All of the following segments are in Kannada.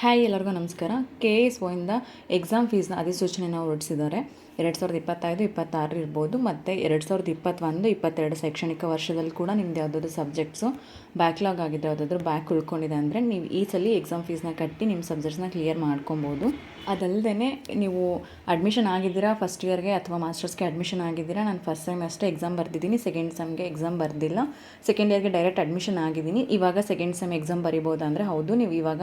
ಹಾಯ್ ಎಲ್ಲರಿಗೂ ನಮಸ್ಕಾರ. KSO ಇಂದ ಎಕ್ಸಾಮ್ ಫೀಸ್ನ ಅಧಿಸೂಚನೆಯನ್ನು ಹೊರಡಿಸಿದ್ದಾರೆ. 2025-26 ಇರ್ಬೋದು ಮತ್ತು 2021-22 ಶೈಕ್ಷಣಿಕ ವರ್ಷದಲ್ಲಿ ಕೂಡ ನಿಮ್ದು ಯಾವುದಾದ್ರು ಸಬ್ಜೆಕ್ಟ್ಸು ಬ್ಯಾಕ್ಲಾಗ್ ಆಗಿದ್ರೆ ಯಾವುದಾದ್ರೂ ಬ್ಯಾಕ್ ಉಳ್ಕೊಂಡಿದೆ ಅಂದರೆ ನೀವು ಈ ಸಲ ಎಕ್ಸಾಮ್ ಫೀಸ್ನ ಕಟ್ಟಿ ನಿಮ್ಮ ಸಬ್ಜೆಕ್ಟ್ಸ್ನ ಕ್ಲಿಯರ್ ಮಾಡ್ಕೊಬೋದು. ಅದಲ್ಲದೆ ನೀವು ಅಡ್ಮಿಷನ್ ಆಗಿದ್ದೀರಾ ಫಸ್ಟ್ ಇಯರ್ಗೆ ಅಥವಾ ಮಾಸ್ಟರ್ಸ್ಗೆ ಅಡ್ಮಿಷನ್ ಆಗಿದ್ದೀರಾ, ನಾನು ಫಸ್ಟ್ ಸೆಮ್ ಅಷ್ಟೇ ಎಕ್ಸಾಮ್ ಬರ್ದಿದ್ದೀನಿ, ಸೆಕೆಂಡ್ ಸೆಮ್ಗೆ ಎಕ್ಸಾಮ್ ಬರ್ದಿಲ್ಲ, ಸೆಕೆಂಡ್ ಇಯರ್ಗೆ ಡೈರೆಕ್ಟ್ ಅಡ್ಮಿಷನ್ ಆಗಿದ್ದೀನಿ, ಇವಾಗ ಸೆಕೆಂಡ್ ಸೆಮ್ ಎಕ್ಸಾಮ್ ಬರಿಬೋದು ಅಂದರೆ ಹೌದು, ನೀವು ಇವಾಗ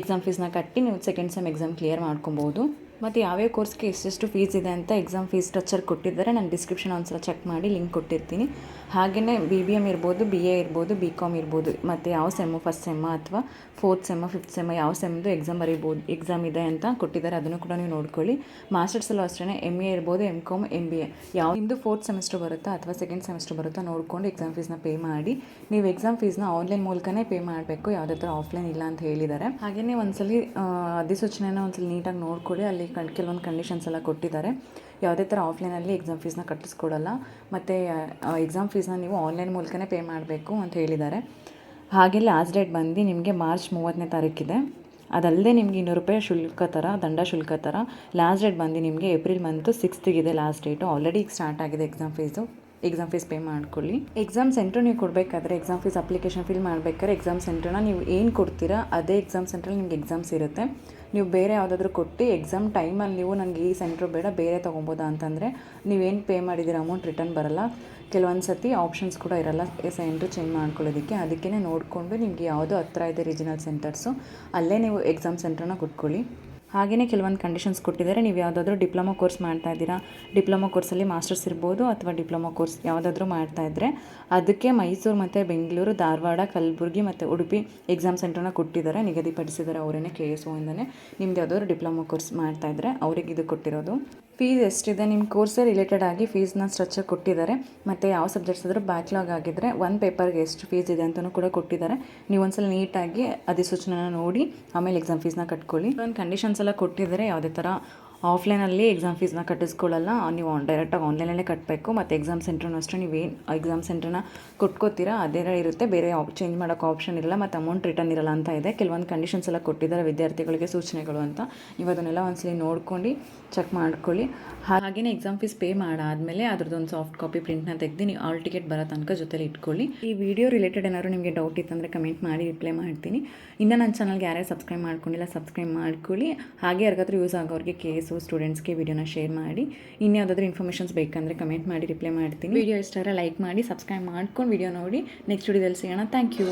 ಎಕ್ಸಾಮ್ ಫೀಸ್ನ ಕಟ್ಟಿ ನೀವು ಸೆಕೆಂಡ್ ಸೆಮ್ ಎಕ್ಸಾಮ್ ಕ್ಲಿಯರ್ ಮಾಡ್ಕೊಬೋದು. ಮತ್ತು ಯಾವ್ಯಾವ ಕೋರ್ಸ್ಗೆ ಎಷ್ಟೆಷ್ಟು ಫೀಸ್ ಇದೆ ಅಂತ ಎಕ್ಸಾಮ್ ಫೀಸ್ ಸ್ಟ್ರಕ್ಚರ್ ಕೊಟ್ಟಿದ್ದಾರೆ. ನಾನು ಡಿಸ್ಕ್ರಿಪ್ಷನ್ ಒಂದ್ಸಲ ಚೆಕ್ ಮಾಡಿ ಲಿಂಕ್ ಕೊಟ್ಟಿರ್ತೀನಿ. ಹಾಗೆಯೇ BBM ಇರ್ಬೋದು, BA ಇರ್ಬೋದು, BCom ಇರ್ಬೋದು, ಮತ್ತು ಯಾವ ಸೆಮ್ಮು ಫಸ್ಟ್ ಸೆಮ್ಮ ಅಥವಾ ಫೋರ್ತ್ ಸೆಮ್ಮ ಫಿಫ್ತ್ ಸೆಮ್ಮ ಯಾವ ಸೆಮ್ದು ಎಕ್ಸಾಮ್ ಇದೆ ಅಂತ ಕೊಟ್ಟಿದ್ದಾರೆ, ಅದನ್ನು ಕೂಡ ನೀವು ನೋಡ್ಕೊಳ್ಳಿ. ಮಾಸ್ಟರ್ಸಲ್ಲೂ ಅಷ್ಟೇ MA ಇರ್ಬೋದು, MCom, MBA ಯಾವ ನಿಮ್ಮದು ಫೋರ್ತ್ ಸೆಮಿಸ್ಟರ್ ಬರುತ್ತಾ ಅಥವಾ ಸೆಕೆಂಡ್ ಸೆಮಿಸ್ಟರ್ ಬರುತ್ತಾ ನೋಡ್ಕೊಂಡು ಎಕ್ಸಾಮ್ ಫೀಸ್ನ ಪೇ ಮಾಡಿ. ನೀವು ಎಕ್ಸಾಮ್ ಫೀಸ್ನ ಆನ್ಲೈನ್ ಮೂಲಕನೇ ಪೇ ಮಾಡಬೇಕು, ಯಾವುದೇ ಥರ ಆಫ್ಲೈನ್ ಇಲ್ಲ ಅಂತ ಹೇಳಿದ್ದಾರೆ. ಹಾಗೆಯೇ ಒಂದ್ಸಲಿ ಅಧಿಸೂಚನೆಯನ್ನು ಒಂದ್ಸಲಿ ನೀಟಾಗಿ ನೋಡ್ಕೊಳ್ಳಿ. ಅಲ್ಲಿ ಕೆಲವೊಂದು ಕಂಡೀಷನ್ಸ್ ಎಲ್ಲ ಕೊಟ್ಟಿದ್ದಾರೆ. ಯಾವುದೇ ಥರ ಆಫ್ಲೈನಲ್ಲಿ ಎಕ್ಸಾಮ್ ಫೀಸ್ನ ಕಟ್ಟಿಸ್ಕೊಡಲ್ಲ ಮತ್ತು ಎಕ್ಸಾಮ್ ಫೀಸ್ನ ನೀವು ಆನ್ಲೈನ್ ಮೂಲಕನೇ ಪೇ ಮಾಡಬೇಕು ಅಂತ ಹೇಳಿದ್ದಾರೆ. ಹಾಗೆ ಲಾಸ್ಟ್ ಡೇಟ್ ಬಂದು ನಿಮಗೆ ಮಾರ್ಚ್ 30ನೇ ತಾರೀಕಿದೆ. ಅದಲ್ಲದೆ ನಿಮಗೆ 200 ರೂಪಾಯಿ ದಂಡ ಶುಲ್ಕ ಥರ ಲಾಸ್ಟ್ ಡೇಟ್ ಬಂದು ನಿಮಗೆ ಏಪ್ರಿಲ್ ಮಂತು 6ಗಿದೆ ಲಾಸ್ಟ್ ಡೇಟು. ಆಲ್ರೆಡಿ ಈಗ ಸ್ಟಾರ್ಟ್ ಆಗಿದೆ ಎಕ್ಸಾಮ್ ಫೀಸ್ ಪೇ ಮಾಡ್ಕೊಳ್ಳಿ. ಎಕ್ಸಾಮ್ ಸೆಂಟ್ರ್ ನೀವು ಕೊಡಬೇಕಾದ್ರೆ ಎಕ್ಸಾಮ್ ಫೀಸ್ ಅಪ್ಲಿಕೇಶನ್ ಫಿಲ್ ಮಾಡಬೇಕಾದ್ರೆ ಎಕ್ಸಾಮ್ ಸೆಂಟ್ರನ್ನ ನೀವು ಏನು ಕೊಡ್ತೀರಾ ಅದೇ ಎಕ್ಸಾಮ್ ಸೆಂಟ್ರಲ್ಲಿ ನಿಮ್ಗೆ ಎಕ್ಸಾಮ್ಸ್ ಇರುತ್ತೆ. ನೀವು ಬೇರೆ ಯಾವುದಾದ್ರೂ ಕೊಟ್ಟು ಎಕ್ಸಾಮ್ ಟೈಮಲ್ಲಿ ನೀವು ನನಗೆ ಈ ಸೆಂಟ್ರ್ ಬೇಡ ಬೇರೆ ತೊಗೊಬೋದಾ ಅಂತಂದರೆ ನೀವೇನು ಪೇ ಮಾಡಿದ್ದೀರ ಅಮೌಂಟ್ ರಿಟರ್ನ್ ಬರೋಲ್ಲ. ಕೆಲವೊಂದು ಸತಿ ಆಪ್ಷನ್ಸ್ ಕೂಡ ಇರೋಲ್ಲ ಸೆಂಟ್ರ್ ಚೇಂಜ್ ಮಾಡ್ಕೊಳ್ಳೋದಕ್ಕೆ. ಅದಕ್ಕೇ ನೋಡಿಕೊಂಡು ನಿಮಗೆ ಯಾವುದು ಹತ್ರ ಇದೆ ರೀಜನಲ್ ಸೆಂಟರ್ಸು ಅಲ್ಲೇ ನೀವು ಎಕ್ಸಾಮ್ ಸೆಂಟ್ರನ್ನ ಕೊಟ್ಕೊಳ್ಳಿ. ಹಾಗೆಯೇ ಕೆಲವೊಂದು ಕಂಡೀಷನ್ಸ್ ಕೊಟ್ಟಿದ್ದಾರೆ. ನೀವು ಯಾವುದಾದ್ರೂ ಡಿಪ್ಲೊಮಾ ಕೋರ್ಸ್ ಮಾಡ್ತಾ ಇದ್ದೀರಾ, ಡಿಪ್ಲೊಮಾ ಕೋರ್ಸಲ್ಲಿ ಮಾಸ್ಟರ್ಸ್ ಇರ್ಬೋದು ಅಥವಾ ಡಿಪ್ಲೊಮಾ ಕೋರ್ಸ್ ಯಾವುದಾದ್ರೂ ಮಾಡ್ತಾಯಿದ್ರೆ ಅದಕ್ಕೆ ಮೈಸೂರು ಮತ್ತು ಬೆಂಗಳೂರು, ಧಾರವಾಡ, ಕಲಬುರಗಿ ಮತ್ತು ಉಡುಪಿ ಎಕ್ಸಾಮ್ ಸೆಂಟ್ರನ್ನ ಕೊಟ್ಟಿದ್ದಾರೆ, ನಿಗದಿಪಡಿಸಿದ್ದಾರೆ ಅವರೇನೆ. KSO ಇಂದನೇ ನಿಮ್ದು ಯಾವುದಾದ್ರೂ ಡಿಪ್ಲೊಮಾ ಕೋರ್ಸ್ ಮಾಡ್ತಾಯಿದ್ರೆ ಅವ್ರಿಗೆ ಇದು ಕೊಟ್ಟಿರೋದು. ಫೀಸ್ ಎಷ್ಟಿದೆ ನಿಮ್ಮ ಕೋರ್ಸೇ ರಿಲೇಟೆಡ್ ಆಗಿ ಫೀಸ್ನ ಸ್ಟ್ರಕ್ಚರ್ ಕೊಟ್ಟಿದ್ದಾರೆ. ಮತ್ತು ಯಾವ ಸಬ್ಜೆಕ್ಟ್ಸ್ ಆದರೂ ಬ್ಯಾಕ್ಲಾಗ್ ಆಗಿದ್ದರೆ ಒಂದು ಪೇಪರ್ಗೆ ಎಷ್ಟು ಫೀಸ್ ಇದೆ ಅಂತಲೂ ಕೂಡ ಕೊಟ್ಟಿದ್ದಾರೆ. ನೀವು ಒಂದ್ಸಲ ನೀಟಾಗಿ ಅಧಿಸೂಚನೆನ ನೋಡಿ ಆಮೇಲೆ ಎಕ್ಸಾಮ್ ಫೀಸ್ನ ಕಟ್ಕೊಳ್ಳಿ. ಒಂದು ಕಂಡೀಷನ್ಸ್ ಎಲ್ಲ ಕೊಟ್ಟಿದ್ದಾರೆ. ಯಾವುದೇ ಥರ ಆಫ್ಲೈನಲ್ಲಿ ಎಕ್ಸಾಮ್ ಫೀಸ್ನ ಕಟ್ಟಿಸ್ಕೊಳ್ಳಲ್ಲ, ನೀವು ಡೈರೆಕ್ಟಾಗಿ ಆನ್ಲೈನಲ್ಲೇ ಕಟ್ಟಬೇಕು. ಮತ್ತು ಎಕ್ಸಾಮ್ ಸೆಂಟ್ರನ್ನೂ ಅಷ್ಟೇ ನೀವೇನು ಎಕ್ಸಾಮ್ ಸೆಂಟ್ರನ್ನ ಕೊಟ್ಕೋತೀರಾ ಅದೇ ಇರುತ್ತೆ, ಬೇರೆ ಚೇಂಜ್ ಮಾಡೋಕ್ಕೆ ಆಪ್ಷನ್ ಇರಲ್ಲ ಮತ್ತು ಅಮೌಂಟ್ ರಿಟರ್ನ್ ಇರಲ್ಲ ಅಂತ ಇದೆ. ಕೆಲವೊಂದು ಕಂಡೀಷನ್ಸ್ ಎಲ್ಲ ಕೊಟ್ಟಿದ್ದಾರೆ ವಿದ್ಯಾರ್ಥಿಗಳಿಗೆ ಸೂಚನೆಗಳು ಅಂತ. ನೀವು ಅದನ್ನೆಲ್ಲ ಒಂದ್ಸಲಿ ನೋಡ್ಕೊಂಡು ಚೆಕ್ ಮಾಡ್ಕೊಳ್ಳಿ. ಹಾಗೆಯೇ ಎಕ್ಸಾಮ್ ಫೀಸ್ ಪೇ ಮಾಡಾದಮೇಲೆ ಅದ್ರದ್ದೊಂದು ಸಾಫ್ಟ್ ಕಾಪಿ ಪ್ರಿಂಟ್ನ ತೆಗೆದು ನೀವು ಆಲ್ ಟಿಕೆಟ್ ಬರೋ ತನಕ ಜೊತೆಲಿ ಇಟ್ಕೊಳ್ಳಿ. ಈ ವಿಡಿಯೋ ರಿಲೇಟೆಡ್ ಏನಾದ್ರು ನಿಮಗೆ ಡೌಟ್ ಇತ್ತಂದರೆ ಕಮೆಂಟ್ ಮಾಡಿ ರಿಪ್ಲೈ ಮಾಡ್ತೀನಿ. ಇನ್ನು ನನ್ನ ಚಾನಲ್ಗೆ ಯಾರ್ಯಾರು ಸಬ್ಸ್ಕ್ರೈಬ್ ಮಾಡ್ಕೊಂಡಿಲ್ಲ ಸಬ್ಸ್ಕ್ರೈಬ್ ಮಾಡ್ಕೊಳ್ಳಿ. ಹಾಗೆ ಯಾರಿಗಾದ್ರೂ ಯೂಸ್ ಆಗೋರಿಗೆ KSO ಸ್ಟೂಡೆಂಟ್ಸ್ಗೆ ವಿಡಿಯೋನ ಶೇರ್ ಮಾಡಿ. ಇನ್ಯಾವುದಾದ್ರೂ ಇನ್ಫಾರ್ಮೇಷನ್ಸ್ ಬೇಕಂದರೆ ಕಮೆಂಟ್ ಮಾಡಿ ರಿಪ್ಲೈ ಮಾಡ್ತೀನಿ. ವಿಡಿಯೋ ಇಷ್ಟ ಲೈಕ್ ಮಾಡಿ ಸಬ್ಸ್ಕ್ರೈಬ್ ಮಾಡ್ಕೊಂಡು ವಿಡಿಯೋ ನೋಡಿ. ನೆಕ್ಸ್ಟ್ ವಿಡಿಯೋದಲ್ಲಿ ಸಿಗೋಣ. Thank you.